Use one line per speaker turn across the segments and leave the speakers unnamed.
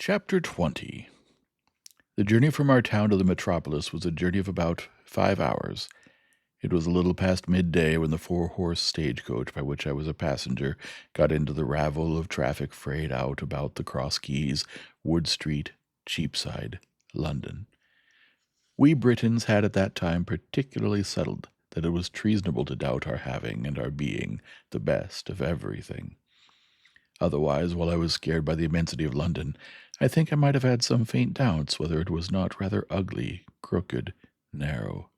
Chapter 20. The journey from our town to the metropolis was a journey of about 5 hours. It was a little past midday when the four-horse stagecoach, by which I was a passenger, got into the ravel of traffic frayed out about the Cross Keys, Wood Street, Cheapside, London. We Britons had at that time particularly settled that it was treasonable to doubt our having and our being the best of everything. Otherwise, while I was scared by the immensity of London, I think I might have had some faint doubts whether it was not rather ugly, crooked, narrow,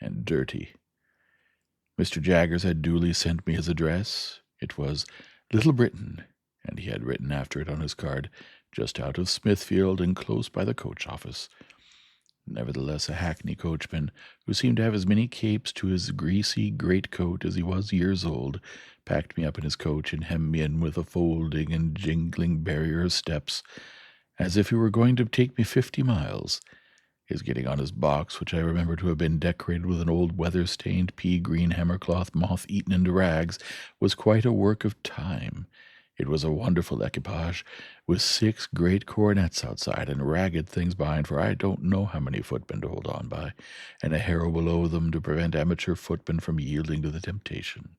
and dirty. Mr. Jaggers had duly sent me his address. It was Little Britain, and he had written after it on his card, just out of Smithfield and close by the coach office. Nevertheless, a hackney coachman, who seemed to have as many capes to his greasy greatcoat as he was years old, packed me up in his coach and hemmed me in with a folding and jingling barrier of steps, as if he were going to take me 50 miles. His getting on his box, which I remember to have been decorated with an old weather-stained pea-green hammercloth moth-eaten into rags, was quite a work of time. It was a wonderful equipage, with 6 great coronets outside and ragged things behind, for I don't know how many footmen to hold on by, and a harrow below them to prevent amateur footmen from yielding to the temptation.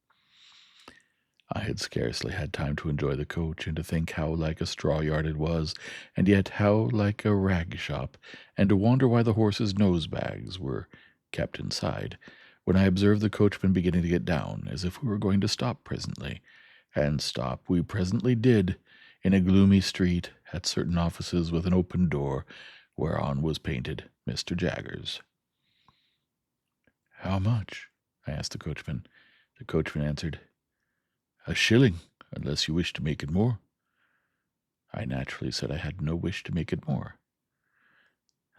I had scarcely had time to enjoy the coach, and to think how like a straw-yard it was, and yet how like a rag-shop, and to wonder why the horses' nose-bags were kept inside, when I observed the coachman beginning to get down, as if we were going to stop presently. And stop we presently did, in a gloomy street, at certain offices with an open door, whereon was painted Mr. Jaggers. "How much?" I asked the coachman. The coachman answered, "A shilling, unless you wish to make it more." I naturally said I had no wish to make it more.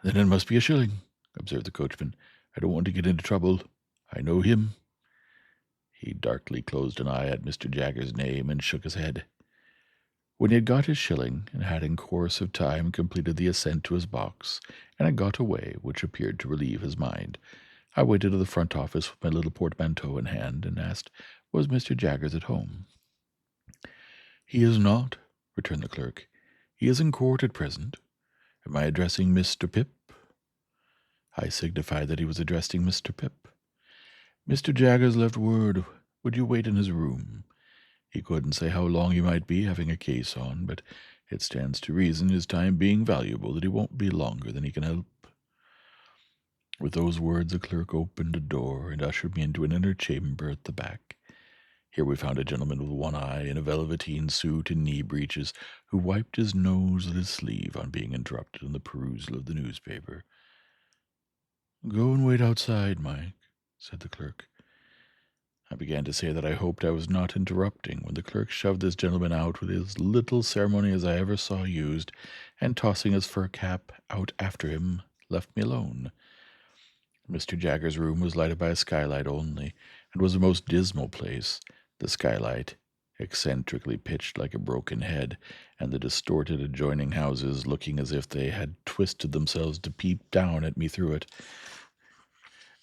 "Then it must be a shilling," observed the coachman. "I don't want to get into trouble. I know him." He darkly closed an eye at Mr. Jagger's name and shook his head. When he had got his shilling, and had in course of time completed the ascent to his box, and had got away, which appeared to relieve his mind, I went into the front office with my little portmanteau in hand, and asked, was Mr. Jaggers at home? "He is not," returned the clerk. "He is in court at present. Am I addressing Mr. Pip?" I signified that he was addressing Mr. Pip. "Mr. Jaggers left word. Would you wait in his room? He couldn't say how long he might be, having a case on, but it stands to reason, his time being valuable, that he won't be longer than he can help." With those words the clerk opened a door and ushered me into an inner chamber at the back. Here we found a gentleman with one eye, in a velveteen suit and knee breeches, who wiped his nose with his sleeve on being interrupted in the perusal of the newspaper. "Go and wait outside, Mike," said the clerk. I began to say that I hoped I was not interrupting, when the clerk shoved this gentleman out with as little ceremony as I ever saw used, and tossing his fur cap out after him, left me alone. Mr. Jagger's room was lighted by a skylight only, and was a most dismal place, the skylight eccentrically pitched like a broken head, and the distorted adjoining houses looking as if they had twisted themselves to peep down at me through it.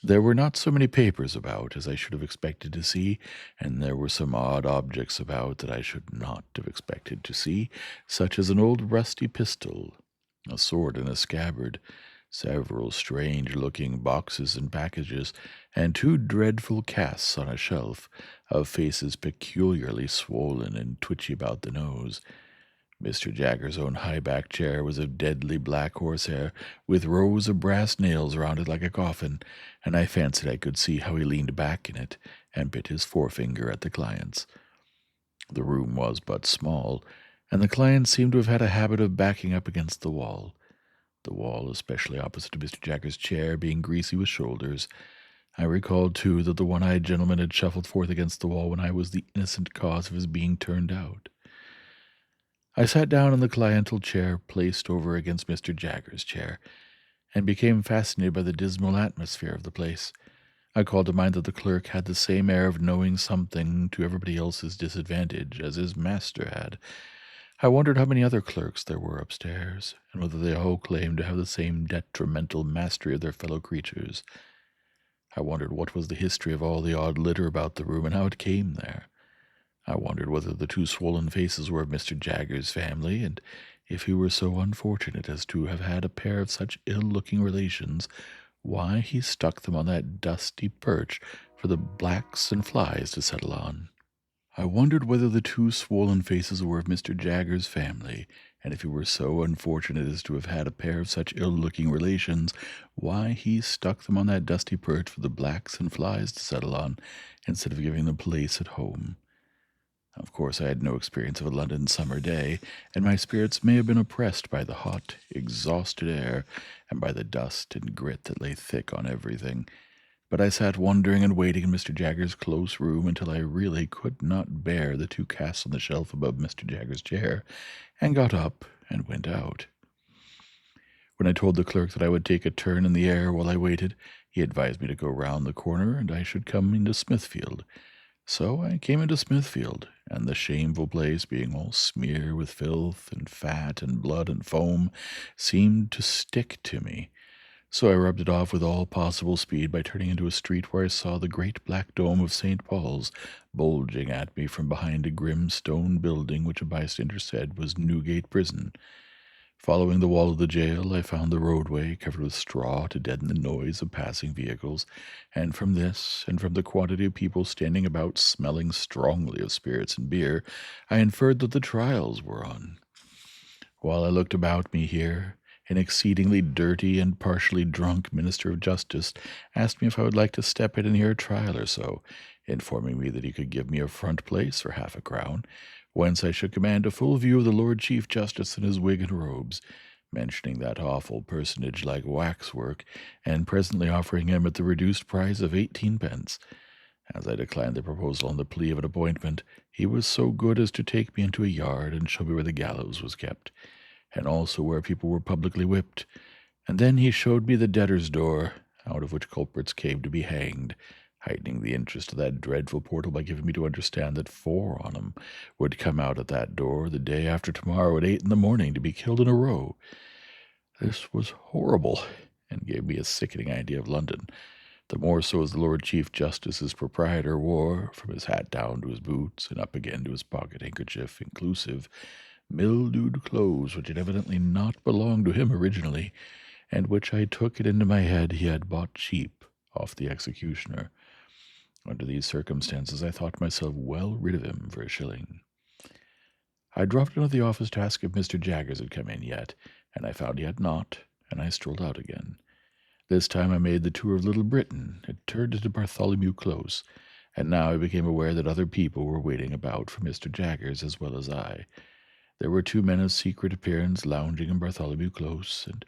There were not so many papers about as I should have expected to see, and there were some odd objects about that I should not have expected to see, such as an old rusty pistol, a sword in a scabbard, several strange-looking boxes and packages, and 2 dreadful casts on a shelf, of faces peculiarly swollen and twitchy about the nose. Mr. Jagger's own high-backed chair was of deadly black horsehair, with rows of brass nails round it like a coffin, and I fancied I could see how he leaned back in it, and bit his forefinger at the clients. The room was but small, and the clients seemed to have had a habit of backing up against the wall especially opposite to Mr. Jagger's chair, being greasy with shoulders. I recalled, too, that the one-eyed gentleman had shuffled forth against the wall when I was the innocent cause of his being turned out. I sat down in the cliental chair placed over against Mr. Jagger's chair, and became fascinated by the dismal atmosphere of the place. I called to mind that the clerk had the same air of knowing something to everybody else's disadvantage as his master had. I wondered how many other clerks there were upstairs, and whether they all claimed to have the same detrimental mastery of their fellow creatures. I wondered what was the history of all the odd litter about the room, and how it came there. I wondered whether the 2 swollen faces were of Mr. Jagger's family, and If he were so unfortunate as to have had a pair of such ill-looking relations, why he stuck them on that dusty perch for the blacks and flies to settle on. I wondered whether the two swollen faces were of Mr. Jaggers's family, and if he were so unfortunate as to have had a pair of such ill-looking relations, why he stuck them on that dusty perch for the blacks and flies to settle on, instead of giving them place at home. Of course, I had no experience of a London summer day, and my spirits may have been oppressed by the hot, exhausted air, and by the dust and grit that lay thick on everything. But I sat wondering and waiting in Mr. Jaggers's close room until I really could not bear the two casts on the shelf above Mr. Jaggers's chair, and got up and went out. When I told the clerk that I would take a turn in the air while I waited, he advised me to go round the corner, and I should come into Smithfield. So I came into Smithfield, and the shameful place, being all smear with filth and fat and blood and foam, seemed to stick to me. So I rubbed it off with all possible speed by turning into a street where I saw the great black dome of St. Paul's bulging at me from behind a grim stone building which a bystander said was Newgate Prison. Following the wall of the jail, I found the roadway covered with straw to deaden the noise of passing vehicles, and from this, and from the quantity of people standing about smelling strongly of spirits and beer, I inferred that the trials were on. While I looked about me here, an exceedingly dirty and partially drunk minister of justice asked me if I would like to step in and hear a trial or so, informing me that he could give me a front place for half a crown, whence I should command a full view of the Lord Chief Justice in his wig and robes, mentioning that awful personage like waxwork, and presently offering him at the reduced price of 18 pence. As I declined the proposal on the plea of an appointment, he was so good as to take me into a yard and show me where the gallows was kept, and also where people were publicly whipped, and then he showed me the debtor's door, out of which culprits came to be hanged, heightening the interest of that dreadful portal by giving me to understand that 4 on 'em would come out at that door the day after tomorrow at 8 in the morning to be killed in a row. This was horrible, and gave me a sickening idea of London, the more so as the Lord Chief Justice's proprietor wore, from his hat down to his boots, and up again to his pocket handkerchief inclusive, mildewed clothes which had evidently not belonged to him originally, and which I took it into my head he had bought cheap off the executioner. Under these circumstances, I thought myself well rid of him for a shilling. I dropped into the office to ask if Mr. Jaggers had come in yet, and I found he had not, and I strolled out again. This time I made the tour of Little Britain, had turned into Bartholomew Close, and now I became aware that other people were waiting about for Mr. Jaggers as well as I. There were 2 men of secret appearance lounging in Bartholomew Close, and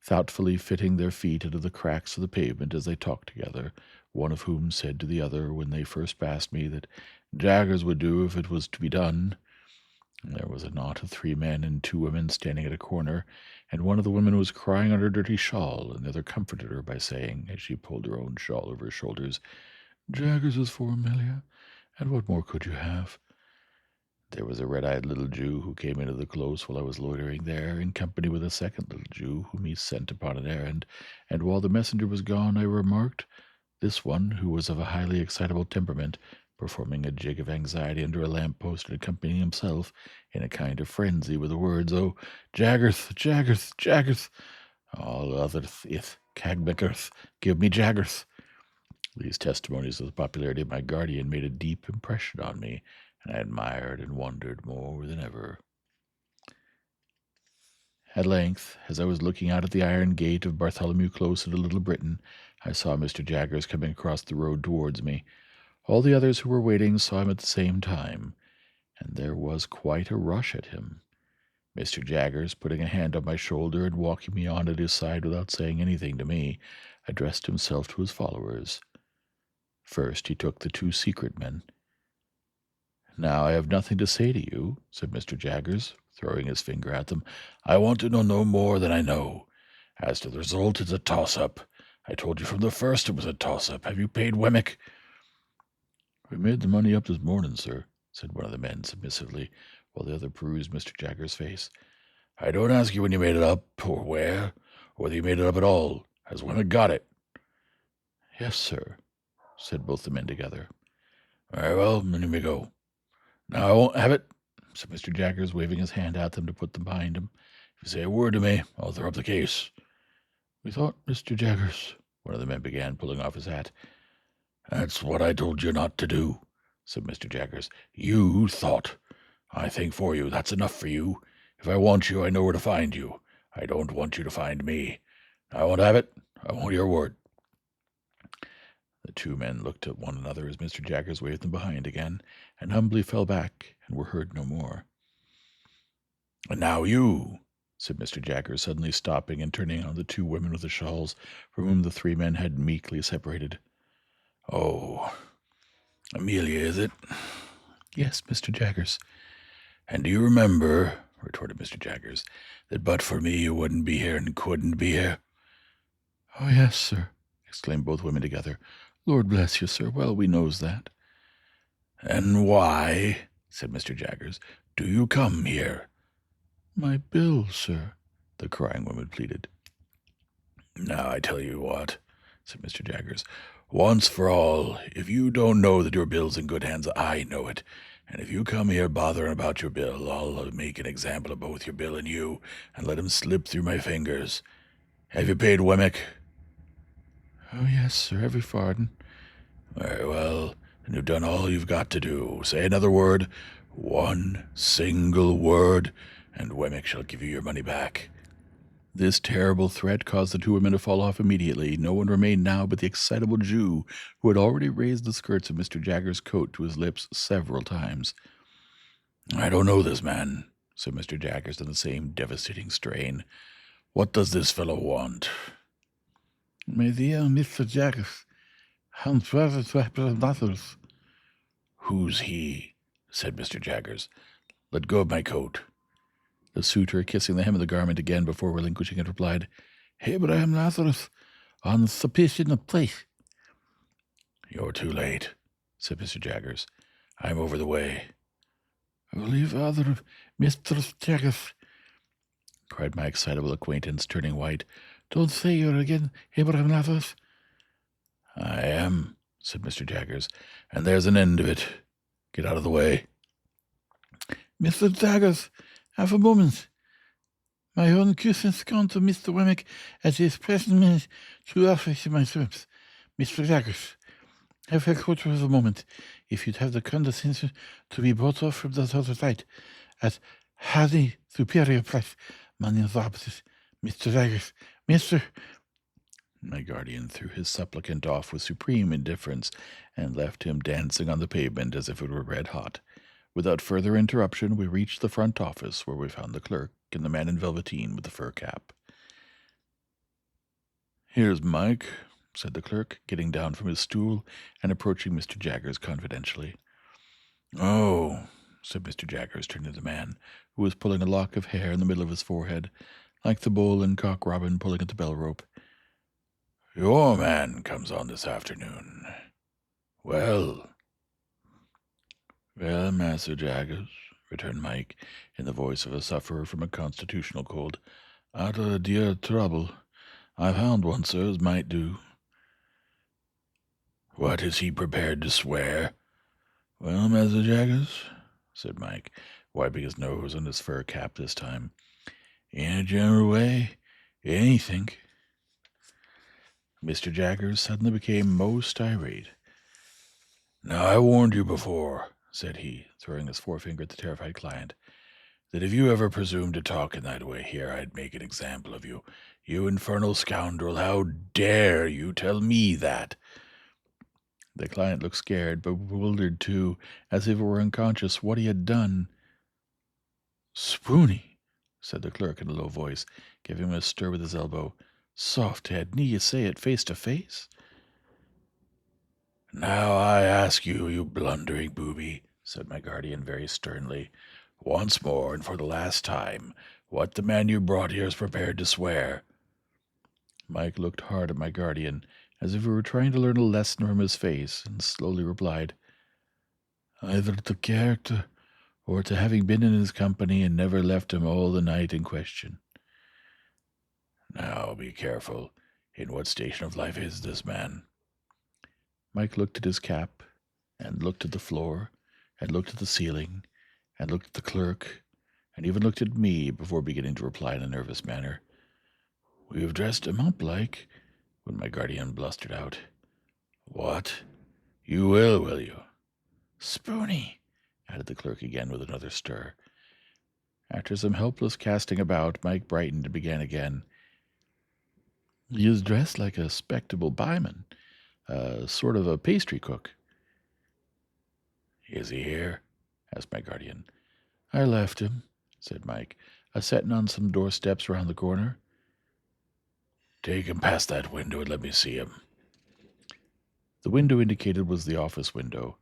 thoughtfully fitting their feet into the cracks of the pavement as they talked together, one of whom said to the other when they first passed me that Jaggers would do if it was to be done. There was a knot of 3 men and 2 women standing at a corner, and one of the women was crying on her dirty shawl, and the other comforted her by saying, as she pulled her own shawl over her shoulders, "Jaggers is for Amelia, and what more could you have?" There was a red-eyed little Jew who came into the close while I was loitering there, in company with a second little Jew whom he sent upon an errand, and while the messenger was gone, I remarked, this one, who was of a highly excitable temperament, performing a jig of anxiety under a lamp-post and accompanying himself, in a kind of frenzy, with the words, "Oh, Jaggerth, Jaggerth, Jaggerth, all otherth ith, Cagbeckerth, give me Jaggerth." These testimonies of the popularity of my guardian made a deep impression on me, and I admired and wondered more than ever. At length, as I was looking out at the iron gate of Bartholomew Close into Little Britain, I saw Mr. Jaggers coming across the road towards me. All the others who were waiting saw him at the same time, and there was quite a rush at him. Mr. Jaggers, putting a hand on my shoulder and walking me on at his side without saying anything to me, addressed himself to his followers. First he took the 2 secret men. "Now I have nothing to say to you," said Mr. Jaggers, throwing his finger at them. "I want to know no more than I know. As to the result, it's a toss-up. I told you from the first it was a toss-up. Have you paid Wemmick?" "We made the money up this morning, sir," said one of the men submissively, while the other perused Mr. Jaggers' face. "I don't ask you when you made it up, or where, or whether you made it up at all. Has Wemmick got it?" "Yes, sir," said both the men together. "Very well, then you may go. Now I won't have it. said Mr. Jaggers, waving his hand at them to put them behind him. If you say a word to me, I'll throw up the case. We thought, Mr. Jaggers, one of the men began, pulling off his hat. That's what I told you not to do, said Mr. Jaggers. You thought. I think for you. That's enough for you. If I want you, I know where to find you. I don't want you to find me. I won't have it. I want your word. The two men looked at one another as Mr. Jaggers waved them behind again, and humbly fell back, and were heard no more. And now you, said Mr. Jaggers, suddenly stopping and turning on the two women with the shawls, from whom the three men had meekly separated. Oh, Amelia, is it? Yes, Mr. Jaggers. And do you remember, retorted Mr. Jaggers, that but for me you wouldn't be here and couldn't be here? Oh, yes, sir, exclaimed both women together. Lord bless you, sir, well we knows that. And why, said Mr. Jaggers, do you come here? My bill, sir, the crying woman pleaded. Now I tell you what, said Mr. Jaggers, once for all, if you don't know that your bill's in good hands, I know it. And if you come here bothering about your bill, I'll make an example of both your bill and you, and let him slip through my fingers. Have you paid Wemmick? Oh, yes, sir, every farden. Very well, then you've done all you've got to do. Say another word, one single word, and Wemmick shall give you your money back. This terrible threat caused the two women to fall off immediately. No one remained now but the excitable Jew, who had already raised the skirts of Mr. Jaggers' coat to his lips several times. I don't know this man, said Mr. Jaggers in the same devastating strain. What does this fellow want? My dear Mr. Jaggers, who's he? Said Mr. Jaggers. Let go of my coat. The suitor, kissing the hem of the garment again before relinquishing it, replied, Abraham Lazarus, on suspicion of place. You're too late, said Mr. Jaggers. I'm over the way. Holy Father of Mistress Jaggers, cried my excitable acquaintance, turning white. Don't say you're again Abraham Lazarus. I am, said Mr. Jaggers, and there's an end of it. Get out of the way. Mr. Jaggers, have a moment. My own curson's gone to Mr. Wemmick at his present minute to offer to my service. Mr. Jaggers, have a coat for a moment, if you'd have the condescension to be brought off from that other side, at highly superior price. Money's opposite. Mr. Jaggers, Mr. My guardian threw his supplicant off with supreme indifference, and left him dancing on the pavement as if it were red hot. Without further interruption, we reached the front office, where we found the clerk and the man in velveteen with the fur cap. Here's Mike, said the clerk, getting down from his stool and approaching Mr. Jaggers confidentially. Oh, said Mr. Jaggers, turning to the man, who was pulling a lock of hair in the middle of his forehead, like the bull and cock robin pulling at the bell rope. Your man comes on this afternoon. Well, Master Jaggers, returned Mike, in the voice of a sufferer from a constitutional cold, out of a dear trouble. I found one, sir, as might do. What is he prepared to swear? Well, Master Jaggers, said Mike, wiping his nose on his fur cap this time, in a general way, anything. Mr. Jaggers suddenly became most irate. Now, I warned you before, said he, throwing his forefinger at the terrified client, that if you ever presumed to talk in that way here, I'd make an example of you. You infernal scoundrel, how dare you tell me that? The client looked scared, but bewildered too, as if he were unconscious what he had done. Spoony, said the clerk in a low voice, giving him a stir with his elbow. Soft head, need you say it face to face? Now I ask you, you blundering booby, said my guardian very sternly, once more and for the last time, what the man you brought here is prepared to swear. Mike looked hard at my guardian, as if he were trying to learn a lesson from his face, and slowly replied, Either to character, or to having been in his company and never left him all the night in question. Now be careful. In what station of life is this man? Mike looked at his cap, and looked at the floor, and looked at the ceiling, and looked at the clerk, and even looked at me before beginning to reply in a nervous manner. "We've dressed him up like," when my guardian blustered out. "What? You will you?" "Spoony," added the clerk again with another stir. After some helpless casting about, Mike brightened and began again. "He is dressed like a spectable buyman, a sort of a pastry cook." "Is he here?" asked my guardian. "I left him," said Mike, "a-settin' on some doorsteps round the corner." "Take him past that window and let me see him." The window indicated was the office window.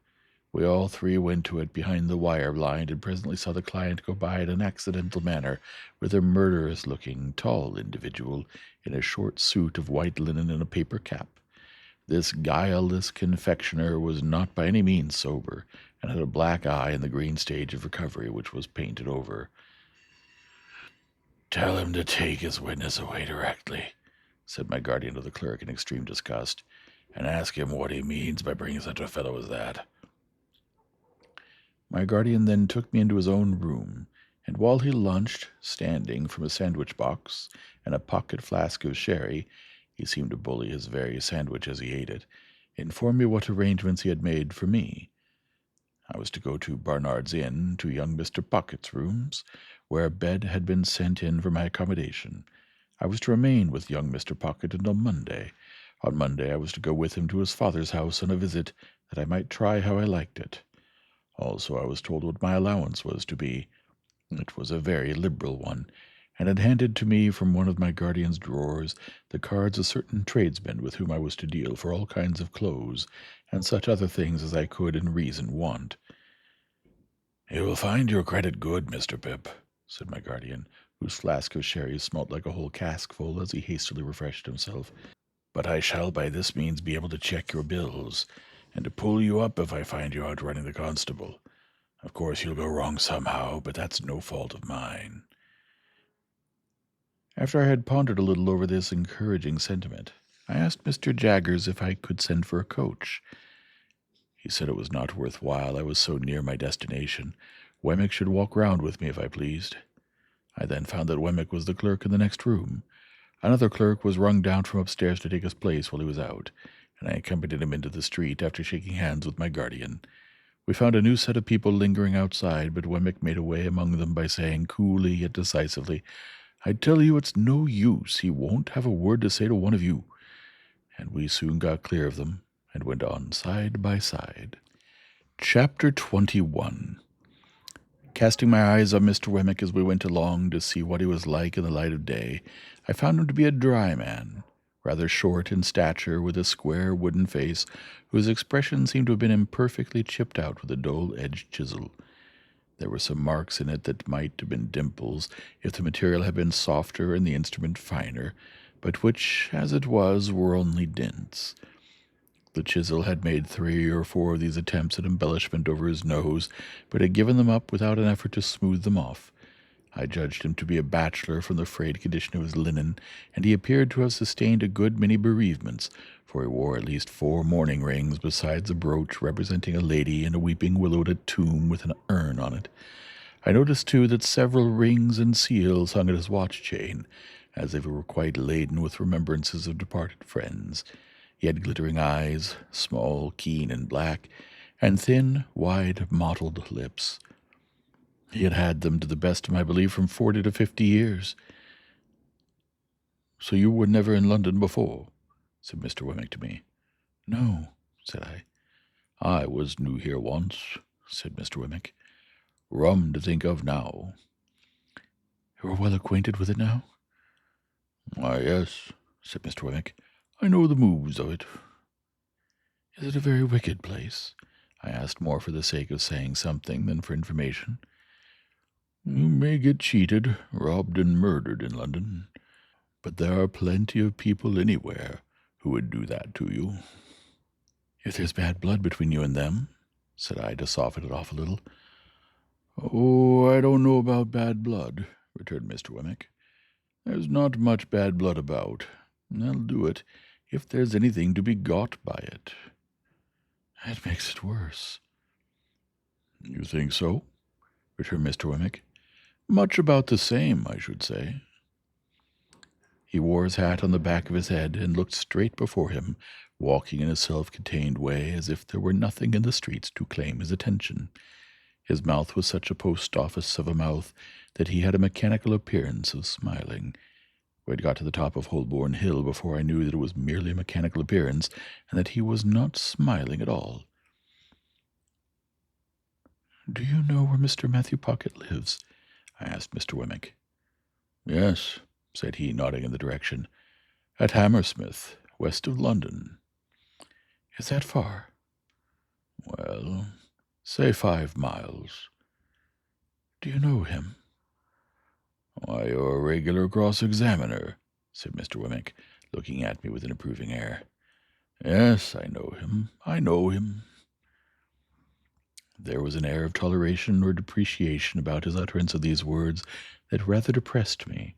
We all three went to it behind the wire blind, and presently saw the client go by in an accidental manner with a murderous-looking, tall individual in a short suit of white linen and a paper cap. This guileless confectioner was not by any means sober, and had a black eye in the green stage of recovery, which was painted over. "Tell him to take his witness away directly," said my guardian to the clerk in extreme disgust, "and ask him what he means by bringing such a fellow as that." My guardian then took me into his own room, and while he lunched, standing from a sandwich box and a pocket flask of sherry, he seemed to bully his very sandwich as he ate it, informed me what arrangements he had made for me. I was to go to Barnard's Inn, to young Mr. Pocket's rooms, where a bed had been sent in for my accommodation. I was to remain with young Mr. Pocket until Monday. On Monday I was to go with him to his father's house on a visit, that I might try how I liked it. Also I was told what my allowance was to be. It was a very liberal one, and had handed to me from one of my guardian's drawers the cards of certain tradesmen with whom I was to deal for all kinds of clothes, and such other things as I could in reason want. "You will find your credit good, Mr. Pip," said my guardian, whose flask of sherry smelt like a whole caskful as he hastily refreshed himself. "But I shall by this means be able to check your bills, and to pull you up if I find you outrunning the constable. Of course you'll go wrong somehow, but that's no fault of mine." After I had pondered a little over this encouraging sentiment, I asked Mr. Jaggers if I could send for a coach. He said it was not worth while, I was so near my destination. Wemmick should walk round with me if I pleased. I then found that Wemmick was the clerk in the next room. Another clerk was rung down from upstairs to take his place while he was out, and I accompanied him into the street after shaking hands with my guardian. We found a new set of people lingering outside, but Wemmick made a way among them by saying coolly yet decisively, "I tell you it's no use, he won't have a word to say to one of you," and we soon got clear of them and went on side by side. Chapter 21. Casting my eyes on Mr. Wemmick as we went along to see what he was like in the light of day, I found him to be a dry man, rather short in stature, with a square wooden face, whose expression seemed to have been imperfectly chipped out with a dull-edged chisel. There were some marks in it that might have been dimples, if the material had been softer and the instrument finer, but which, as it was, were only dints. The chisel had made 3 or 4 of these attempts at embellishment over his nose, but had given them up without an effort to smooth them off. I judged him to be a bachelor from the frayed condition of his linen, and he appeared to have sustained a good many bereavements, for he wore at least 4 mourning rings, besides a brooch representing a lady and a weeping willow at a tomb with an urn on it. I noticed, too, that several rings and seals hung at his watch-chain, as if it were quite laden with remembrances of departed friends. He had glittering eyes, small, keen, and black, and thin, wide, mottled lips. He had had them, to the best of my belief, from 40 to 50 years. "So you were never in London before?" said Mr. Wemmick to me. "No," said I. "I was new here once," said Mr. Wemmick. "Rum to think of now." "You are well acquainted with it now?" "Why, yes," said Mr. Wemmick. "I know the moves of it." "Is it a very wicked place?" I asked, more for the sake of saying something than for information. "You may get cheated, robbed, and murdered in London, but there are plenty of people anywhere who would do that to you." "If there's bad blood between you and them," said I, to soften it off a little. "Oh, I don't know about bad blood," returned Mr. Wemmick. "There's not much bad blood about. They'll do it if there's anything to be got by it." "That makes it worse." "You think so?" returned Mr. Wemmick. "Much about the same, I should say." He wore his hat on the back of his head and looked straight before him, walking in a self-contained way as if there were nothing in the streets to claim his attention. His mouth was such a post-office of a mouth that he had a mechanical appearance of smiling. We had got to the top of Holborn Hill before I knew that it was merely a mechanical appearance, and that he was not smiling at all. "Do you know where Mr. Matthew Pocket lives?" I asked Mr. Wemmick. "Yes," said he, nodding in the direction. "At Hammersmith, west of London." "Is that far?" "Well, say 5 miles." "Do you know him?" "Why, you're a regular cross-examiner," said Mr. Wemmick, looking at me with an approving air. "Yes, I know him. I know him." There was an air of toleration or depreciation about his utterance of these words that rather depressed me,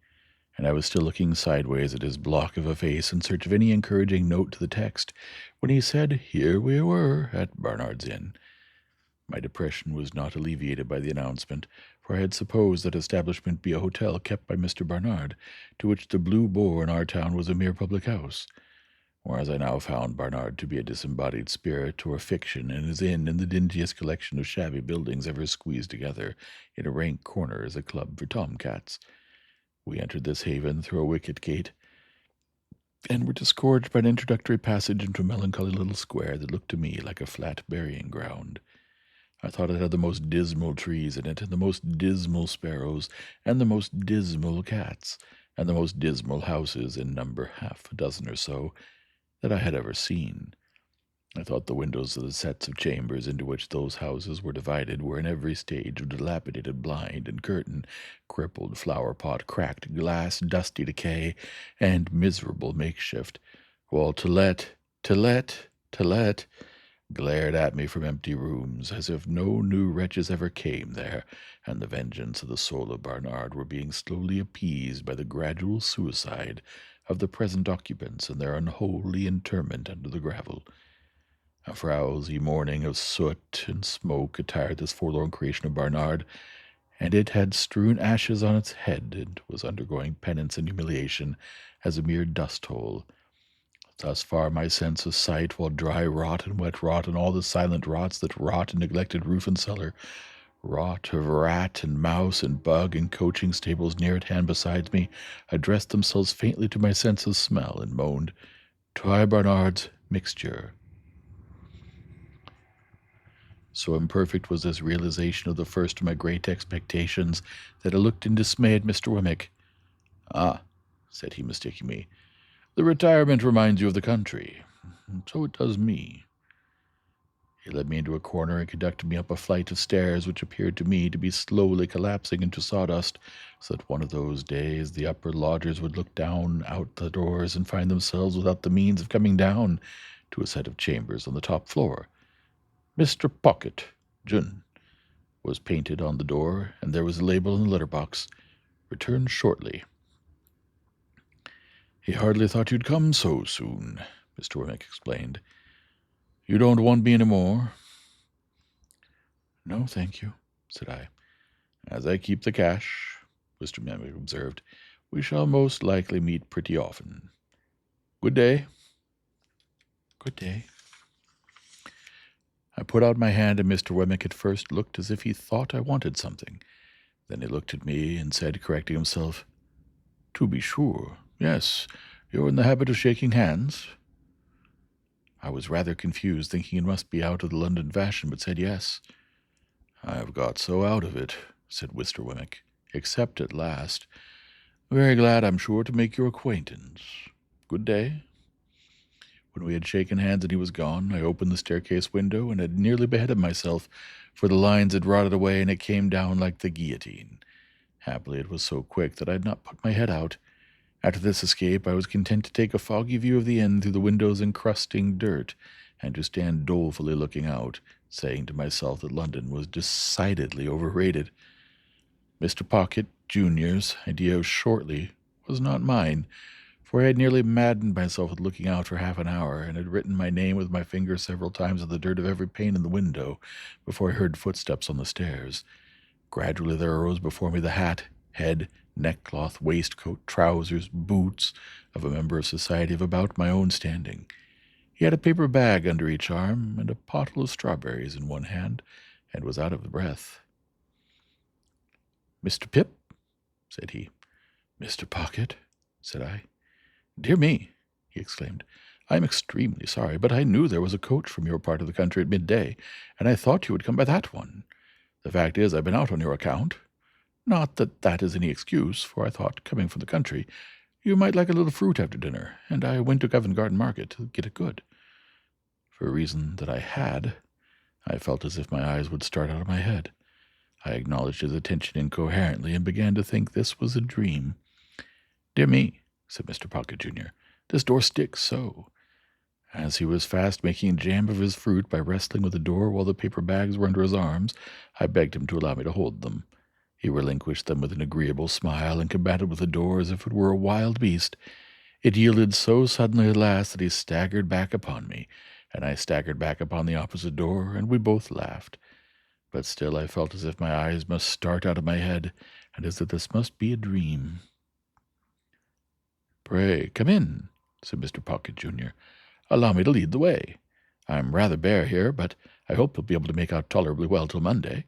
and I was still looking sideways at his block of a face in search of any encouraging note to the text, when he said, "Here we were, at Barnard's Inn." My depression was not alleviated by the announcement, for I had supposed that establishment be a hotel kept by Mr. Barnard, to which the Blue Boar in our town was a mere public house, whereas I now found Barnard to be a disembodied spirit or fiction, and his inn in the dingiest collection of shabby buildings ever squeezed together in a rank corner as a club for tomcats. We entered this haven through a wicket gate, and were disgorged by an introductory passage into a melancholy little square that looked to me like a flat burying ground. I thought it had the most dismal trees in it, and the most dismal sparrows, and the most dismal cats, and the most dismal houses, in number 6 or so, that I had ever seen. I thought the windows of the sets of chambers into which those houses were divided were in every stage of dilapidated blind and curtain, crippled flower-pot, cracked glass, dusty decay, and miserable makeshift, while to let glared at me from empty rooms, as if no new wretches ever came there, and the vengeance of the soul of Barnard were being slowly appeased by the gradual suicide of the present occupants in their unholy interment under the gravel. A frowsy morning of soot and smoke attired this forlorn creation of Barnard, and it had strewn ashes on its head, and was undergoing penance and humiliation as a mere dust-hole. Thus far my sense of sight, while dry rot and wet rot, and all the silent rots that rot in neglected roof and cellar, rot of rat and mouse and bug and coaching stables near at hand beside me, addressed themselves faintly to my sense of smell, and moaned, "Try Barnard's mixture." So imperfect was this realization of the first of my great expectations that I looked in dismay at Mr. Wemmick. "Ah," said he, mistaking me, "the retirement reminds you of the country. So it does me." He led me into a corner and conducted me up a flight of stairs which appeared to me to be slowly collapsing into sawdust, so that one of those days the upper lodgers would look down out the doors and find themselves without the means of coming down to a set of chambers on the top floor. "Mr. Pocket, Jun," was painted on the door, and there was a label in the letter-box, "Return shortly." "He hardly thought you'd come so soon," Mr. Wemmick explained. "You don't want me any more?" "No, thank you," said I. "As I keep the cash," Mr. Wemmick observed, "we shall most likely meet pretty often. Good day." "Good day." I put out my hand, and Mr. Wemmick at first looked as if he thought I wanted something. Then he looked at me and said, correcting himself, "To be sure, yes, you're in the habit of shaking hands." I was rather confused, thinking it must be out of the London fashion, but said yes. "I've got so out of it," said Mr. Wemmick, "except at last. Very glad, I'm sure, to make your acquaintance. Good day." When we had shaken hands and he was gone, I opened the staircase window and had nearly beheaded myself, for the lines had rotted away and it came down like the guillotine. Happily it was so quick that I had not put my head out. After this escape, I was content to take a foggy view of the inn through the windows encrusting dirt, and to stand dolefully looking out, saying to myself that London was decidedly overrated. Mr. Pocket, Junior's, idea of shortly was not mine, for I had nearly maddened myself with looking out for half an hour, and had written my name with my finger several times in the dirt of every pane in the window, before I heard footsteps on the stairs. Gradually there arose before me the hat, head, neckcloth, waistcoat, trousers, boots of a member of society of about my own standing. He had a paper bag under each arm and a pottle of strawberries in one hand, and was out of breath. "Mr. Pip?" said he. "Mr. Pocket?" said I. "Dear me," he exclaimed, "I am extremely sorry, but I knew there was a coach from your part of the country at midday, and I thought you would come by that one. The fact is, I've been out on your account. Not that that is any excuse, for I thought, coming from the country, you might like a little fruit after dinner, and I went to Covent Garden Market to get it good." For a reason that I had, I felt as if my eyes would start out of my head. I acknowledged his attention incoherently and began to think this was a dream. "Dear me," said Mr. Pocket, Jr., "this door sticks so." As he was fast making jam of his fruit by wrestling with the door while the paper bags were under his arms, I begged him to allow me to hold them. He relinquished them with an agreeable smile and combated with the door as if it were a wild beast. It yielded so suddenly at last that he staggered back upon me, and I staggered back upon the opposite door, and we both laughed. But still I felt as if my eyes must start out of my head, and as if this must be a dream. "Pray, come in," said Mr. Pocket, Jr. "Allow me to lead the way. I'm rather bare here, but I hope you'll be able to make out tolerably well till Monday.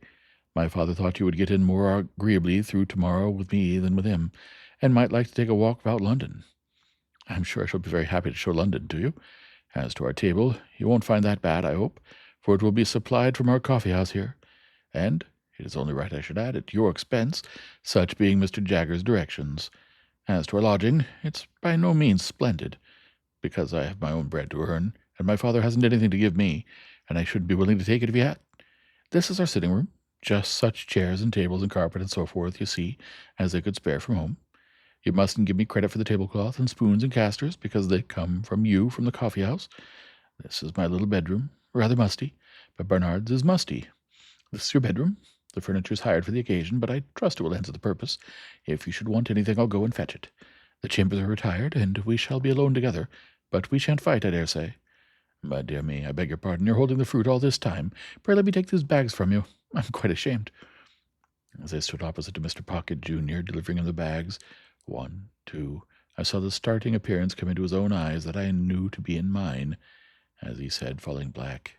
My father thought you would get in more agreeably through tomorrow with me than with him, and might like to take a walk about London. I'm sure I shall be very happy to show London to you. As to our table, you won't find that bad, I hope, for it will be supplied from our coffee-house here, and it is only right I should add, at your expense, such being Mr. Jaggers's directions. As to our lodging, it's by no means splendid, because I have my own bread to earn, and my father hasn't anything to give me, and I shouldn't be willing to take it if he had. This is our sitting room, just such chairs and tables and carpet and so forth, you see, as they could spare from home. You mustn't give me credit for the tablecloth and spoons and casters, because they come from you from the coffee-house. This is my little bedroom, rather musty, but Bernard's is musty. This is your bedroom. The furniture is hired for the occasion, but I trust it will answer the purpose. If you should want anything, I'll go and fetch it. The chambers are retired, and we shall be alone together, but we shan't fight, I dare say. But, dear me, I beg your pardon, you're holding the fruit all this time. Pray let me take these bags from you. I'm quite ashamed." As I stood opposite to Mr. Pocket, Jr., delivering him the bags, 1, 2, I saw the starting appearance come into his own eyes that I knew to be in mine, as he said, falling black,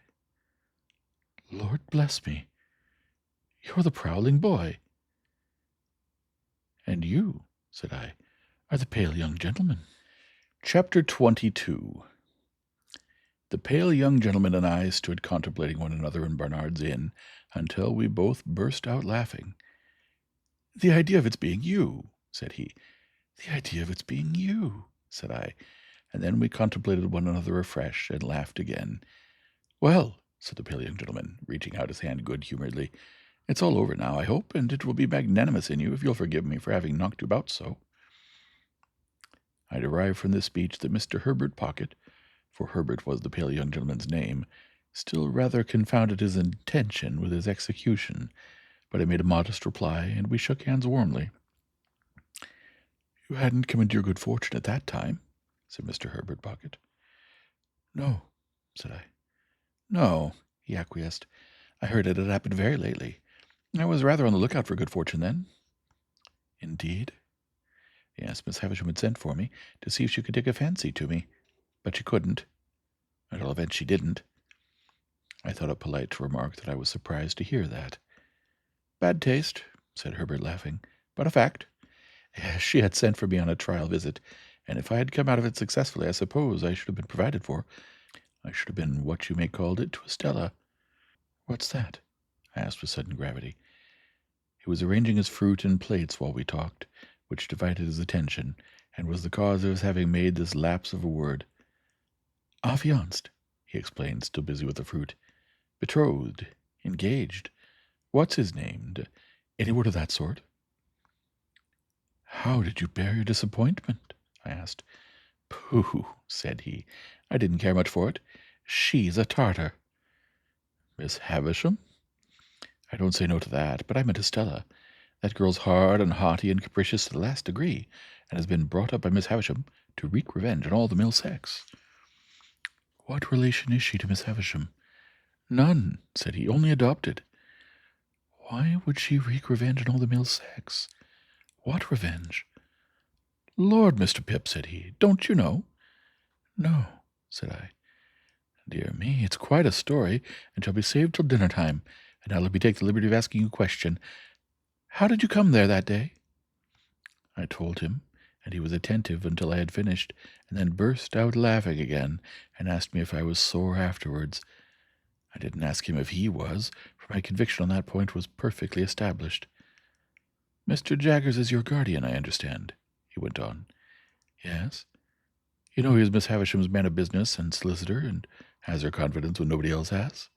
"Lord bless me, you're the prowling boy." "And you," said I, "are the pale young gentleman." Chapter 22. The pale young gentleman and I stood contemplating one another in Barnard's Inn until we both burst out laughing. "The idea of its being you," said he. "The idea of its being you," said I, and then we contemplated one another afresh and laughed again. "Well," said the pale young gentleman, reaching out his hand good-humoredly, "it's all over now, I hope, and it will be magnanimous in you if you'll forgive me for having knocked you about so." I derived from this speech that Mr. Herbert Pocket, for Herbert was the pale young gentleman's name, still rather confounded his intention with his execution, but I made a modest reply, and we shook hands warmly. "You hadn't come into your good fortune at that time?" said Mr. Herbert Pocket. "No," said I. "No," he acquiesced. "I heard it had happened very lately. I was rather on the lookout for good fortune then." "Indeed?" "Yes, Miss Havisham had sent for me to see if she could take a fancy to me, but she couldn't. At all events, she didn't." I thought it polite to remark that I was surprised to hear that. "Bad taste," said Herbert, laughing, "but a fact. She had sent for me on a trial visit, and if I had come out of it successfully, I suppose I should have been provided for. I should have been what you may call it to Estella." "What's that?" I asked with sudden gravity. He was arranging his fruit and plates while we talked, which divided his attention, and was the cause of his having made this lapse of a word. "Affianced," he explained, still busy with the fruit. "Betrothed. Engaged. What's his name? Any word of that sort?" "How did you bear your disappointment?" I asked. "Pooh," said he. "I didn't care much for it. She's a Tartar." "Miss Havisham?" "I don't say no to that, but I meant Estella. That girl's hard and haughty and capricious to the last degree, and has been brought up by Miss Havisham to wreak revenge on all the male sex." "What relation is she to Miss Havisham?" "None," said he, "only adopted." Why would she wreak revenge on all the male sex? What revenge? Lord, Mr. Pip, said he, don't you know? No, said I. Dear me, it's quite a story, and shall be saved till dinner time. And now let me take the liberty of asking you a question. How did you come there that day? I told him, and he was attentive until I had finished, and then burst out laughing again, and asked me if I was sore afterwards. I didn't ask him if he was, for my conviction on that point was perfectly established. Mr. Jaggers is your guardian, I understand, he went on. Yes. You know he is Miss Havisham's man of business and solicitor, and has her confidence when nobody else has.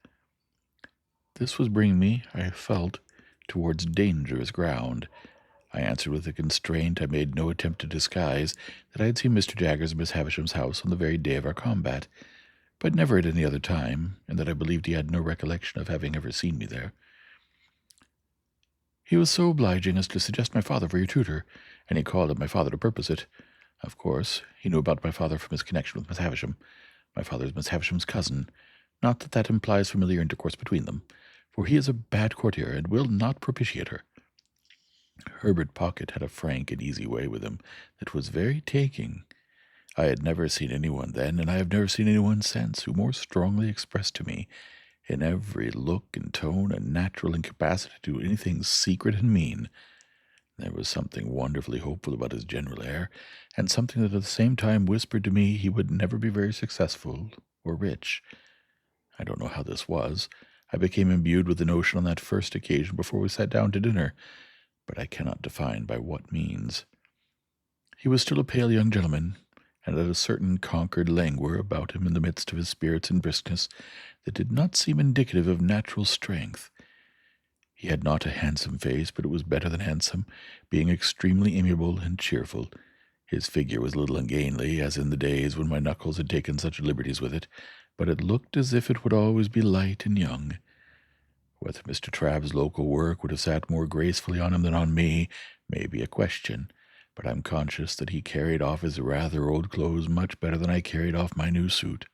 This was bringing me, I felt, towards dangerous ground. I answered with a constraint I made no attempt to disguise that I had seen Mr. Jaggers at Miss Havisham's house on the very day of our combat, but never at any other time, and that I believed he had no recollection of having ever seen me there. He was so obliging as to suggest my father for your tutor, and he called up my father to purpose it. Of course, he knew about my father from his connection with Miss Havisham. My father is Miss Havisham's cousin. Not that that implies familiar intercourse between them, for he is a bad courtier and will not propitiate her. Herbert Pocket had a frank and easy way with him that was very taking. I had never seen anyone then, and I have never seen anyone since, who more strongly expressed to me, in every look and tone, a natural incapacity to do anything secret and mean. There was something wonderfully hopeful about his general air, and something that at the same time whispered to me he would never be very successful or rich. I don't know how this was. I became imbued with the notion on that first occasion before we sat down to dinner, but I cannot define by what means. He was still a pale young gentleman, and had a certain conquered languor about him in the midst of his spirits and briskness that did not seem indicative of natural strength. He had not a handsome face, but it was better than handsome, being extremely amiable and cheerful. His figure was a little ungainly, as in the days when my knuckles had taken such liberties with it, but it looked as if it would always be light and young. Whether Mr. Trabb's local work would have sat more gracefully on him than on me may be a question, but I'm conscious that he carried off his rather old clothes much better than I carried off my new suit.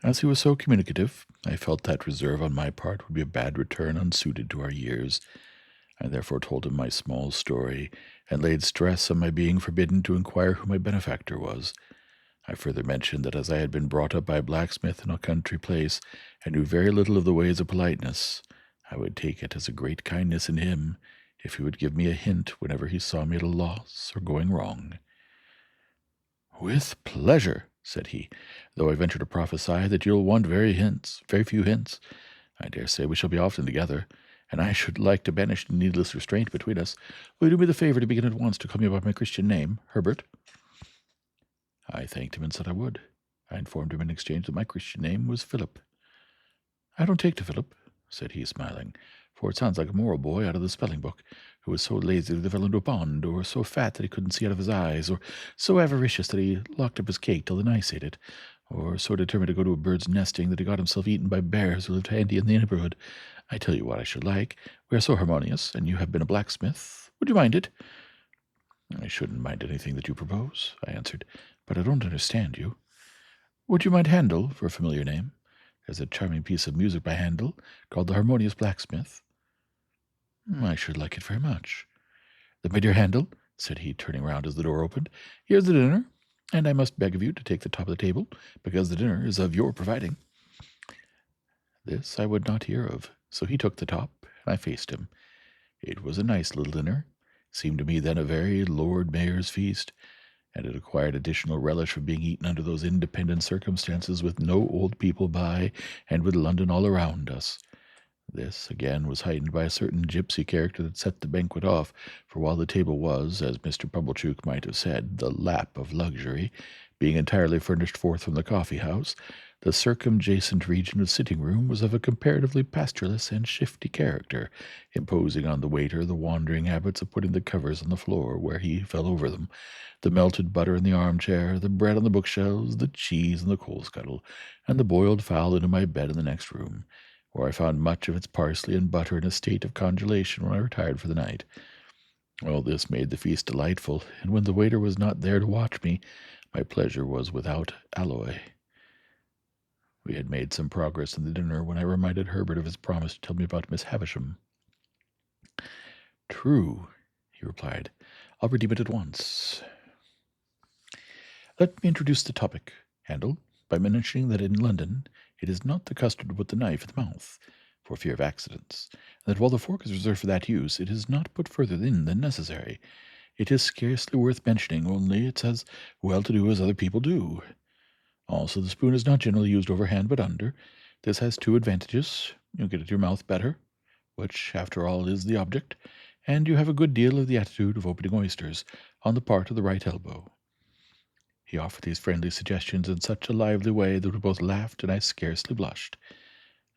As he was so communicative, I felt that reserve on my part would be a bad return unsuited to our years. I therefore told him my small story, and laid stress on my being forbidden to inquire who my benefactor was. I further mentioned that as I had been brought up by a blacksmith in a country place, and knew very little of the ways of politeness, I would take it as a great kindness in him if he would give me a hint whenever he saw me at a loss or going wrong. With pleasure, said he, though I venture to prophesy that you'll want very few hints. I dare say we shall be often together, and I should like to banish the needless restraint between us. Will you do me the favor to begin at once to call me by my Christian name, Herbert? I thanked him and said I would. I informed him in exchange that my Christian name was Philip. I don't take to Philip, said he, smiling, for it sounds like a moral boy out of the spelling book, who was so lazy that he fell into a pond, or so fat that he couldn't see out of his eyes, or so avaricious that he locked up his cake till the mice ate it, or so determined to go to a bird's nesting that he got himself eaten by bears who lived handy in the neighborhood. I tell you what I should like. We are so harmonious, and you have been a blacksmith. Would you mind it? I shouldn't mind anything that you propose, I answered, but I don't understand you. Would you mind Handel for a familiar name? There's a charming piece of music by Handel called The Harmonious Blacksmith. I should like it very much. Then, my dear Handel, said he, turning round as the door opened, here's the dinner, and I must beg of you to take the top of the table, because the dinner is of your providing. This I would not hear of, so he took the top, and I faced him. It was a nice little dinner, seemed to me then a very Lord Mayor's feast, and it acquired additional relish from being eaten under those independent circumstances with no old people by, and with London all around us. This, again, was heightened by a certain gipsy character that set the banquet off, for while the table was, as Mr. Pumblechook might have said, the lap of luxury, being entirely furnished forth from the coffee-house, the circumjacent region of sitting-room was of a comparatively pastureless and shifty character, imposing on the waiter the wandering habits of putting the covers on the floor where he fell over them, the melted butter in the armchair, the bread on the bookshelves, the cheese in the coal-scuttle, and the boiled fowl into my bed in the next room, where I found much of its parsley and butter in a state of congelation when I retired for the night. All this made the feast delightful, and when the waiter was not there to watch me, my pleasure was without alloy. We had made some progress in the dinner when I reminded Herbert of his promise to tell me about Miss Havisham. True, he replied. I'll redeem it at once. Let me introduce the topic, Handel, by mentioning that in London it is not the custom to put the knife in the mouth, for fear of accidents, and that while the fork is reserved for that use, it is not put further in than necessary. It is scarcely worth mentioning, only it's as well to do as other people do. Also, the spoon is not generally used overhand but under. This has two advantages. You get at your mouth better, which, after all, is the object, and you have a good deal of the attitude of opening oysters on the part of the right elbow. He offered these friendly suggestions in such a lively way that we both laughed, and I scarcely blushed.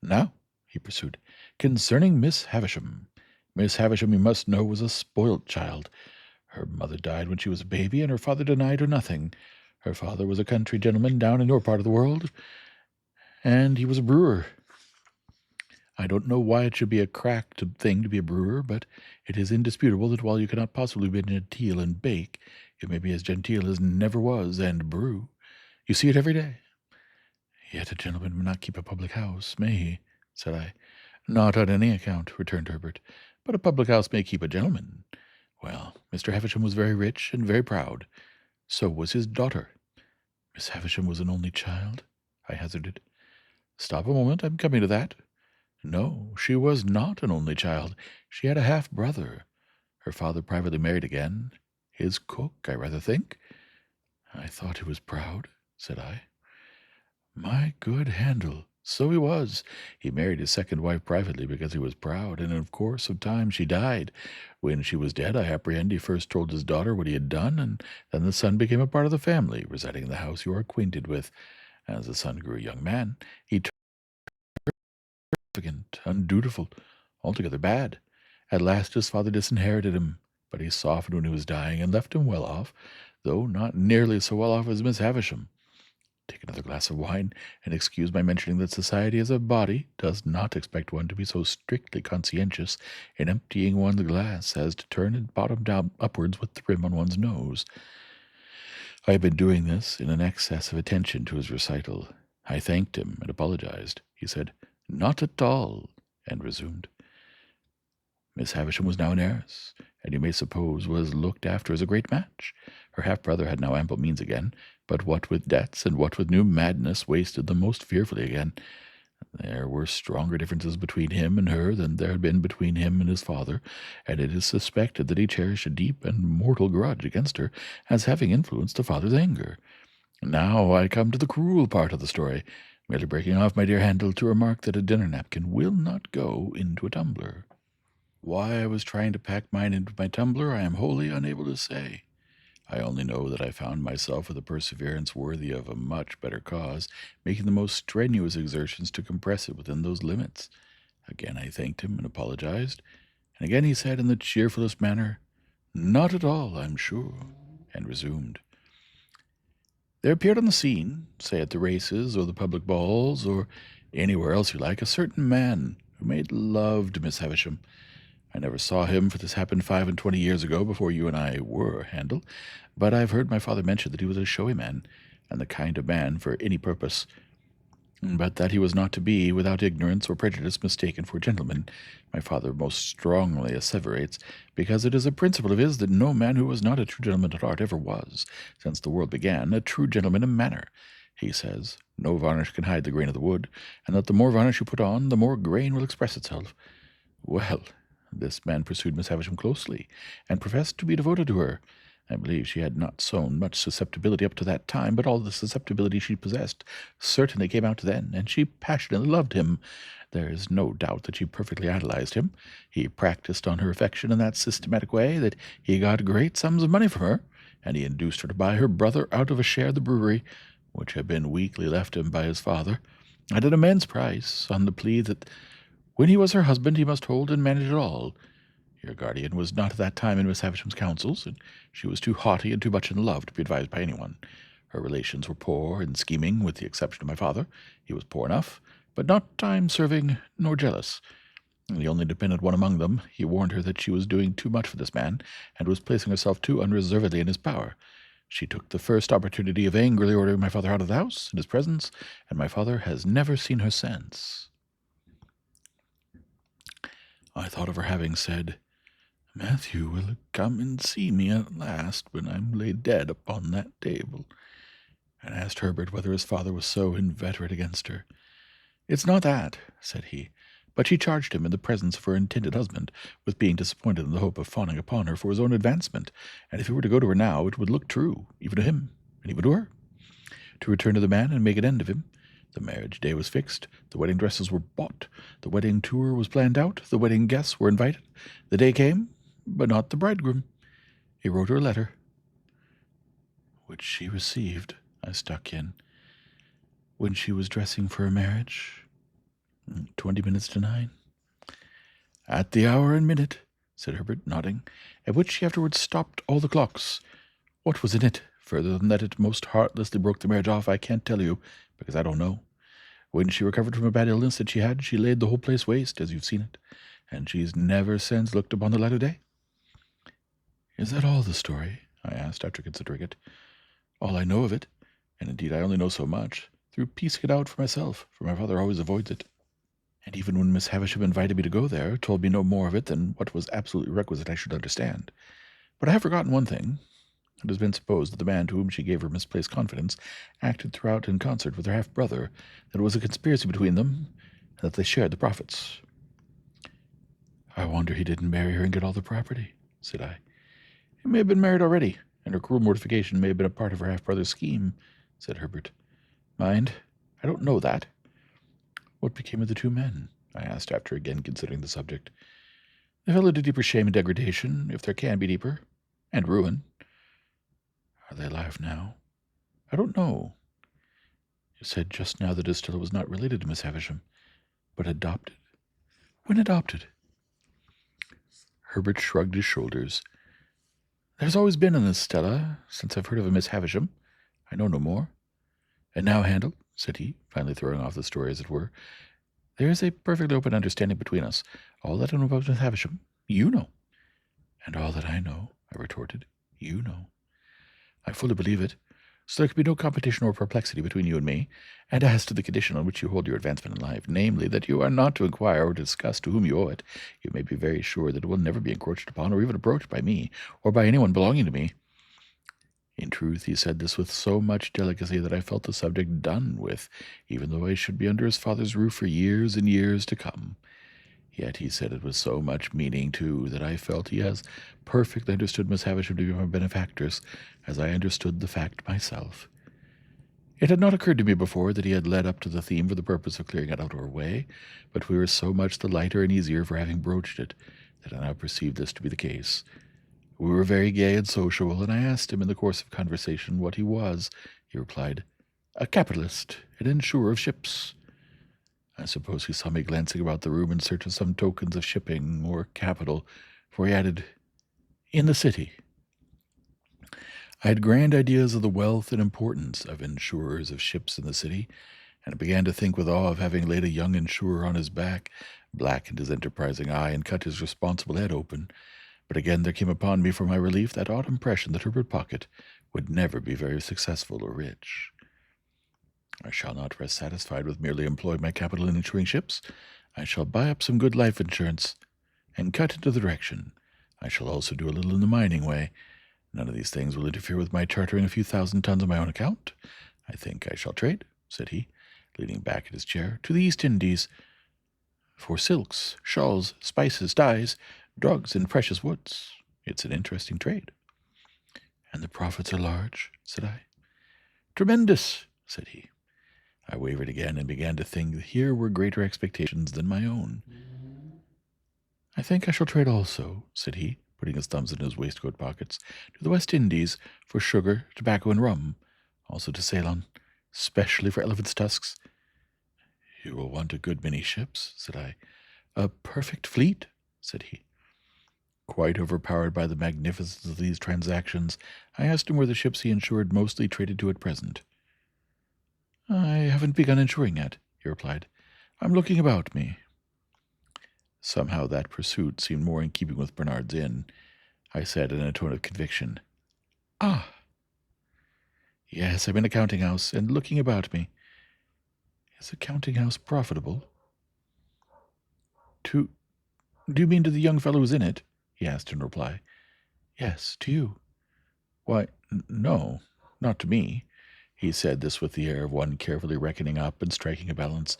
Now, he pursued, concerning Miss Havisham. Miss Havisham, you must know, was a spoilt child. Her mother died when she was a baby, and her father denied her nothing. Her father was a country gentleman down in your part of the world, and he was a brewer. I don't know why it should be a cracked thing to be a brewer, but it is indisputable that while you cannot possibly be genteel and bake, you may be as genteel as never was and brew. You see it every day. Yet a gentleman may not keep a public house, may he? Said I. Not on any account, returned Herbert, but a public house may keep a gentleman. Well, Mr. Havisham was very rich and very proud. So was his daughter. Miss Havisham was an only child? I hazarded. Stop a moment, I'm coming to that. No, she was not an only child. She had a half-brother. Her father privately married again. His cook, I rather think. I thought he was proud, said I. My good Handel, so he was. He married his second wife privately because he was proud, and in course of time she died. When she was dead, I apprehend he first told his daughter what he had done, and then the son became a part of the family, residing in the house you are acquainted with. As the son grew a young man, he turned extravagant, undutiful, altogether bad. At last his father disinherited him, but he softened when he was dying, and left him well off, though not nearly so well off as Miss Havisham. Take another glass of wine, and excuse my mentioning that society as a body does not expect one to be so strictly conscientious in emptying one's glass as to turn it bottom down upwards with the rim on one's nose. I had been doing this in an excess of attention to his recital. I thanked him and apologized. He said, Not at all, and resumed. Miss Havisham was now an heiress, and you may suppose was looked after as a great match. Her half-brother had now ample means again, but what with debts and what with new madness wasted them most fearfully again. There were stronger differences between him and her than there had been between him and his father, and it is suspected that he cherished a deep and mortal grudge against her as having influenced the father's anger. Now I come to the cruel part of the story, merely breaking off, my dear Handel, to remark that a dinner napkin will not go into a tumbler. Why I was trying to pack mine into my tumbler, I am wholly unable to say. I only know that I found myself with a perseverance worthy of a much better cause, making the most strenuous exertions to compress it within those limits. Again I thanked him and apologized, and again he said in the cheerfulest manner, Not at all, I'm sure, and resumed. There appeared on the scene, say at the races or the public balls, or anywhere else you like, a certain man who made love to Miss Havisham. I never saw him, for this happened 25 years ago, before you and I were, Handel, but I've heard my father mention that he was a showy man, and the kind of man for any purpose, but that he was not to be, without ignorance or prejudice, mistaken for a gentleman. My father most strongly asseverates, because it is a principle of his that no man who was not a true gentleman at heart ever was, since the world began, a true gentleman in manner. He says, no varnish can hide the grain of the wood, and that the more varnish you put on, the more grain will express itself. Well, this man pursued Miss Havisham closely, and professed to be devoted to her. I believe she had not shown much susceptibility up to that time, but all the susceptibility she possessed certainly came out then, and she passionately loved him. There is no doubt that she perfectly idolized him. He practiced on her affection in that systematic way that he got great sums of money from her, and he induced her to buy her brother out of a share of the brewery, which had been weakly left him by his father, at an immense price, on the plea that when he was her husband, he must hold and manage it all. Your guardian was not at that time in Miss Havisham's counsels, and she was too haughty and too much in love to be advised by anyone. Her relations were poor and scheming, with the exception of my father. He was poor enough, but not time-serving nor jealous. The only dependent one among them, he warned her that she was doing too much for this man, and was placing herself too unreservedly in his power. She took the first opportunity of angrily ordering my father out of the house in his presence, and my father has never seen her since. I thought of her having said, Matthew will come and see me at last when I'm laid dead upon that table, and asked Herbert whether his father was so inveterate against her. It's not that, said he, but she charged him in the presence of her intended husband with being disappointed in the hope of fawning upon her for his own advancement, and if he were to go to her now, it would look true, even to him, and even to her. To return to the man and make an end of him. The marriage day was fixed, the wedding dresses were bought, the wedding tour was planned out, the wedding guests were invited. The day came, but not the bridegroom. He wrote her a letter, which she received, I stuck in, when she was dressing for her marriage. 20 minutes to 9. At the hour and minute, said Herbert, nodding, at which she afterwards stopped all the clocks. What was in it, further than that it most heartlessly broke the marriage off, I can't tell you, because I don't know. When she recovered from a bad illness that she had, she laid the whole place waste, as you've seen it, and she's never since looked upon the light of day. Is that all the story? I asked, after considering it. All I know of it, and indeed I only know so much, through piecing it out for myself, for my father always avoids it. And even when Miss Havisham invited me to go there, told me no more of it than what was absolutely requisite I should understand. But I have forgotten one thing. It has been supposed that the man to whom she gave her misplaced confidence acted throughout in concert with her half-brother, that it was a conspiracy between them, and that they shared the profits. I wonder he didn't marry her and get all the property, said I. He may have been married already, and her cruel mortification may have been a part of her half-brother's scheme, said Herbert. Mind, I don't know that. What became of the two men? I asked, after again considering the subject. They fell into deeper shame and degradation, if there can be deeper, and ruin. Are they alive now? I don't know. You said just now that Estella was not related to Miss Havisham, but adopted. When adopted? Herbert shrugged his shoulders. There's always been an Estella, since I've heard of a Miss Havisham. I know no more. And now, Handel, said he, finally throwing off the story as it were, there is a perfectly open understanding between us. All that I know about Miss Havisham, you know. And all that I know, I retorted, you know. I fully believe it. So there can be no competition or perplexity between you and me. And as to the condition on which you hold your advancement in life, namely, that you are not to inquire or discuss to whom you owe it, you may be very sure that it will never be encroached upon or even approached by me, or by anyone belonging to me. In truth, he said this with so much delicacy that I felt the subject done with, even though I should be under his father's roof for years and years to come. Yet he said it with so much meaning, too, that I felt he has perfectly understood Miss Havisham to be my benefactress, as I understood the fact myself. It had not occurred to me before that he had led up to the theme for the purpose of clearing it out of our way, but we were so much the lighter and easier for having broached it, that I now perceived this to be the case. We were very gay and sociable, and I asked him in the course of conversation what he was. He replied, a capitalist, an insurer of ships. I suppose he saw me glancing about the room in search of some tokens of shipping or capital, for he added, in the city. I had grand ideas of the wealth and importance of insurers of ships in the city, and I began to think with awe of having laid a young insurer on his back, blackened his enterprising eye, and cut his responsible head open. But again there came upon me for my relief that odd impression that Herbert Pocket would never be very successful or rich. I shall not rest satisfied with merely employing my capital in insuring ships. I shall buy up some good life insurance, and cut into the direction. I shall also do a little in the mining way. None of these things will interfere with my chartering a few thousand tons on my own account. I think I shall trade, said he, leaning back in his chair, to the East Indies, for silks, shawls, spices, dyes, drugs, and precious woods. It's an interesting trade. And the profits are large, said I. Tremendous, said he. I wavered again and began to think that here were greater expectations than my own. I think I shall trade also, said he, putting his thumbs in his waistcoat pockets, to the West Indies for sugar, tobacco, and rum, also to Ceylon, specially for elephants' tusks. You will want a good many ships, said I. A perfect fleet, said he. Quite overpowered by the magnificence of these transactions, I asked him where the ships he insured mostly traded to at present. I haven't begun insuring yet, he replied. I'm looking about me. Somehow that pursuit seemed more in keeping with Bernard's Inn. I said in a tone of conviction, Ah! Yes, I'm in a counting-house, and looking about me. Is a counting-house profitable? Do you mean to the young fellow who's in it? He asked in reply. Yes, to you. Why, no, not to me. He said this with the air of one carefully reckoning up and striking a balance.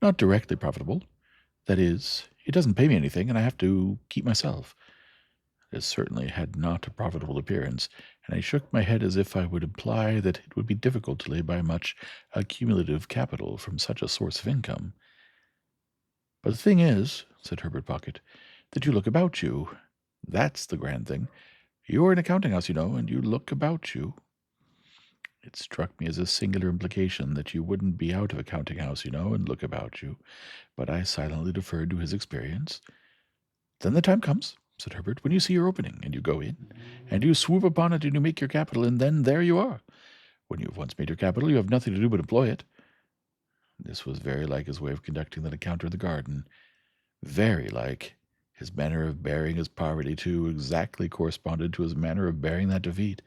Not directly profitable. That is, it doesn't pay me anything, and I have to keep myself. This certainly had not a profitable appearance, and I shook my head as if I would imply that it would be difficult to lay by much accumulative capital from such a source of income. But the thing is, said Herbert Pocket, that you look about you. That's the grand thing. You're in a counting house, you know, and you look about you. It struck me as a singular implication that you wouldn't be out of a counting house, you know, and look about you. But I silently deferred to his experience. Then the time comes, said Herbert, when you see your opening, and you go in, and you swoop upon it, and you make your capital, and then there you are. When you have once made your capital, you have nothing to do but employ it. This was very like his way of conducting that encounter in the garden. Very like. His manner of bearing his poverty, too, exactly corresponded to his manner of bearing that defeat.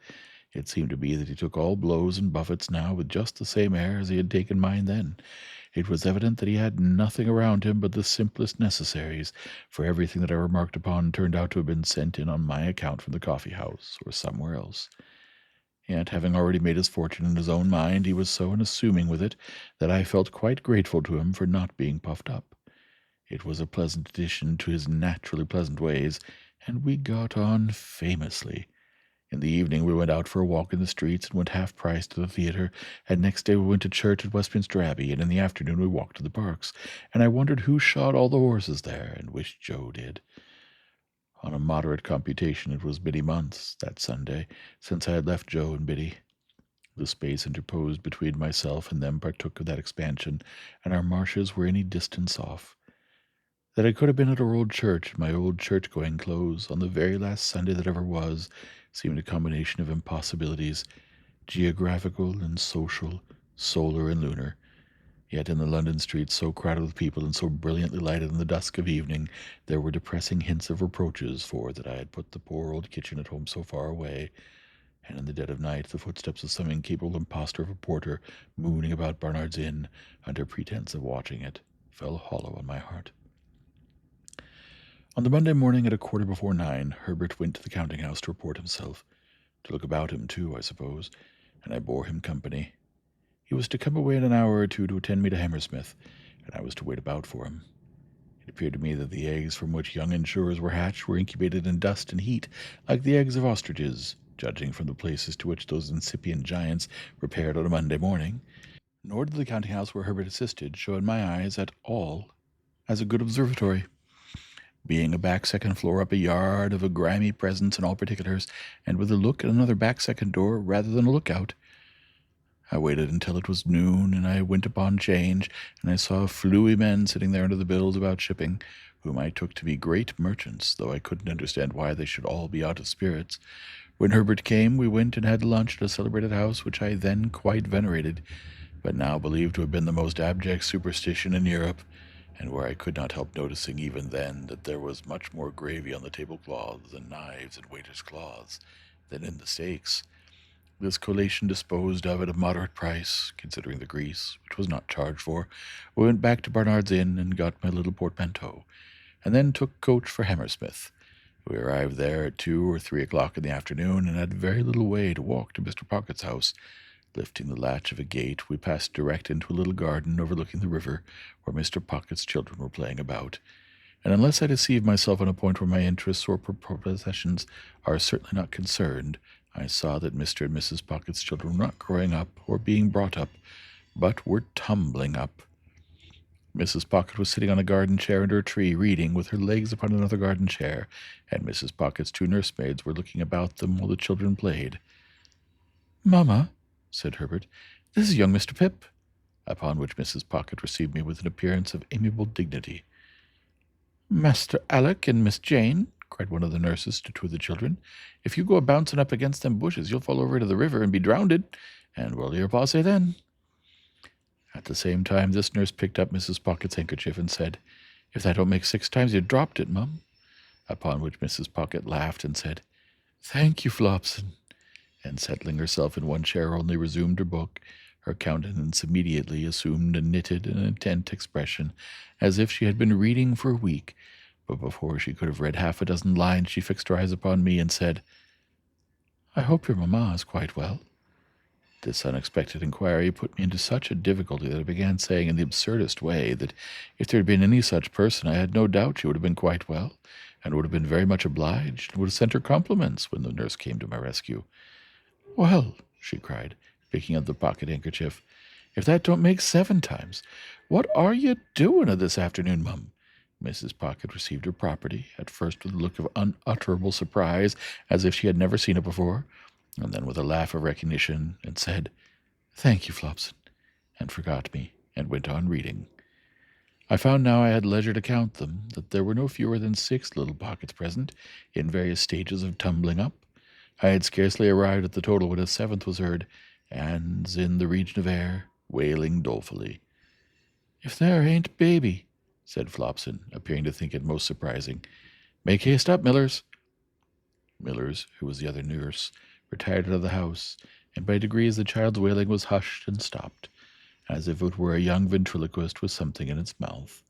It seemed to me that he took all blows and buffets now with just the same air as he had taken mine then. It was evident that he had nothing around him but the simplest necessaries, for everything that I remarked upon turned out to have been sent in on my account from the coffee-house or somewhere else. Yet, having already made his fortune in his own mind, he was so unassuming with it that I felt quite grateful to him for not being puffed up. It was a pleasant addition to his naturally pleasant ways, and we got on famously. In the evening we went out for a walk in the streets and went half-price to the theatre, and next day we went to church at Westminster Abbey, and in the afternoon we walked to the parks, and I wondered who shod all the horses there, and wished Joe did. On a moderate computation it was many months, that Sunday, since I had left Joe and Biddy. The space interposed between myself and them partook of that expansion, and our marshes were any distance off. That I could have been at our old church in my old church-going clothes on the very last Sunday that ever was seemed a combination of impossibilities, geographical and social, solar and lunar. Yet in the London streets so crowded with people and so brilliantly lighted in the dusk of evening, there were depressing hints of reproaches for that I had put the poor old kitchen at home so far away, and in the dead of night the footsteps of some incapable impostor of a porter mooning about Barnard's Inn under pretense of watching it fell hollow on my heart. On the Monday morning at 9:15, Herbert went to the counting-house to report himself. To look about him, too, I suppose, and I bore him company. He was to come away in an hour or two to attend me to Hammersmith, and I was to wait about for him. It appeared to me that the eggs from which young insurers were hatched were incubated in dust and heat, like the eggs of ostriches, judging from the places to which those incipient giants repaired on a Monday morning. Nor did the counting-house where Herbert assisted show in my eyes at all as a good observatory, being a back second floor up a yard of a grimy presence in all particulars, and with a look at another back second door rather than a lookout. I waited until it was noon, and I went upon change, and I saw fluey men sitting there under the bills about shipping, whom I took to be great merchants, though I couldn't understand why they should all be out of spirits. When Herbert came, we went and had lunch at a celebrated house which I then quite venerated, but now believed to have been the most abject superstition in Europe, and where I could not help noticing even then that there was much more gravy on the tablecloths and knives and waiters' cloths than in the steaks. This collation disposed of at a moderate price, considering the grease, which was not charged for, we went back to Barnard's Inn and got my little portmanteau, and then took coach for Hammersmith. We arrived there at 2 or 3 o'clock in the afternoon, and had very little way to walk to Mr. Pocket's house. Lifting the latch of a gate, we passed direct into a little garden overlooking the river, where Mr. Pocket's children were playing about, and unless I deceive myself on a point where my interests or possessions are certainly not concerned, I saw that Mr. and Mrs. Pocket's children were not growing up or being brought up, but were tumbling up. Mrs. Pocket was sitting on a garden chair under a tree, reading, with her legs upon another garden chair, and Mrs. Pocket's 2 nursemaids were looking about them while the children played. "Mamma," said Herbert, "this is young Mr. Pip," upon which Mrs. Pocket received me with an appearance of amiable dignity. "Master Alick and Miss Jane," cried one of the nurses to 2 of the children, "if you go a-bouncing up against them bushes, you'll fall over into the river and be drownded, and what'll your pa say then?" At the same time, this nurse picked up Mrs. Pocket's handkerchief and said, "If that don't make 6 times you dropped it, Mum," upon which Mrs. Pocket laughed and said, "Thank you, Flopson," and settling herself in one chair only resumed her book. Her countenance immediately assumed a knitted and intent expression, as if she had been reading for a week. But before she could have read half a dozen lines, she fixed her eyes upon me and said, "I hope your mamma is quite well." This unexpected inquiry put me into such a difficulty that I began saying in the absurdest way that if there had been any such person, I had no doubt she would have been quite well, and would have been very much obliged, and would have sent her compliments when the nurse came to my rescue. "Well," she cried, picking up the pocket handkerchief, "if that don't make 7 times, what are you doing of this afternoon, mum?" Mrs. Pocket received her property, at first with a look of unutterable surprise, as if she had never seen it before, and then with a laugh of recognition, and said, "Thank you, Flopson," and forgot me, and went on reading. I found now I had leisure to count them, that there were no fewer than 6 little pockets present, in various stages of tumbling up. I had scarcely arrived at the total when a 7th was heard, and in the region of air, wailing dolefully. "If there ain't baby," said Flopson, appearing to think it most surprising. "Make haste up, Millers." Millers, who was the other nurse, retired out of the house, and by degrees the child's wailing was hushed and stopped, as if it were a young ventriloquist with something in its mouth.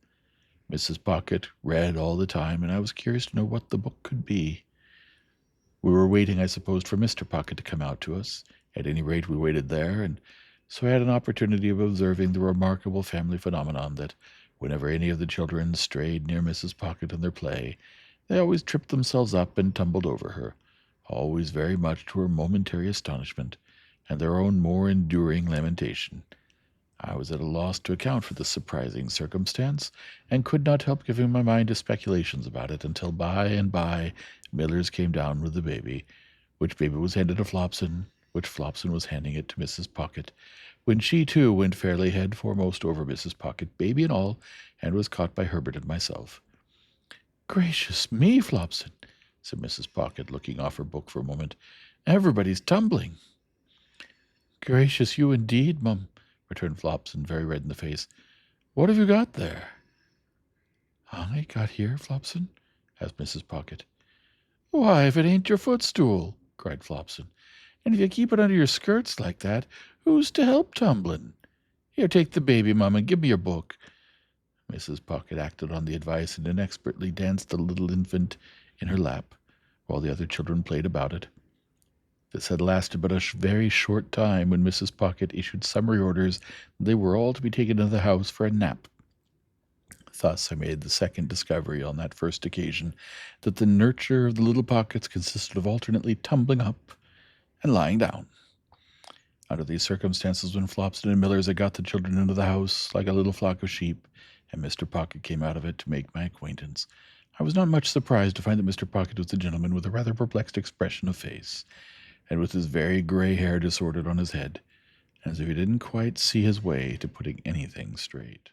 Mrs. Pocket read all the time, and I was curious to know what the book could be. We were waiting, I supposed, for Mr. Pocket to come out to us. At any rate, we waited there, and so I had an opportunity of observing the remarkable family phenomenon that, whenever any of the children strayed near Mrs. Pocket in their play, they always tripped themselves up and tumbled over her, always very much to her momentary astonishment, and their own more enduring lamentation. I was at a loss to account for this surprising circumstance, and could not help giving my mind to speculations about it, until by and by Millers came down with the baby, which baby was handed to Flopson, which Flopson was handing it to Mrs. Pocket, when she too went fairly head foremost over Mrs. Pocket, baby and all, and was caught by Herbert and myself. "Gracious me, Flopson," said Mrs. Pocket, looking off her book for a moment, "everybody's tumbling." "Gracious you indeed, mum," returned Flopson, very red in the face. "What have you got there?" "I got here, Flopson?" asked Mrs. Pocket. "Why, if it ain't your footstool," cried Flopson. "And if you keep it under your skirts like that, who's to help tumbling? Here, take the baby, mum, and give me your book." Mrs. Pocket acted on the advice and inexpertly danced the little infant in her lap, while the other children played about it. This had lasted but a very short time when Mrs. Pocket issued summary orders that they were all to be taken into the house for a nap. Thus I made the second discovery on that first occasion, that the nurture of the little Pockets consisted of alternately tumbling up and lying down. Under these circumstances, when Flopson and Millers had got the children into the house like a little flock of sheep, and Mr. Pocket came out of it to make my acquaintance, I was not much surprised to find that Mr. Pocket was a gentleman with a rather perplexed expression of face, and with his very gray hair disordered on his head, as if he didn't quite see his way to putting anything straight.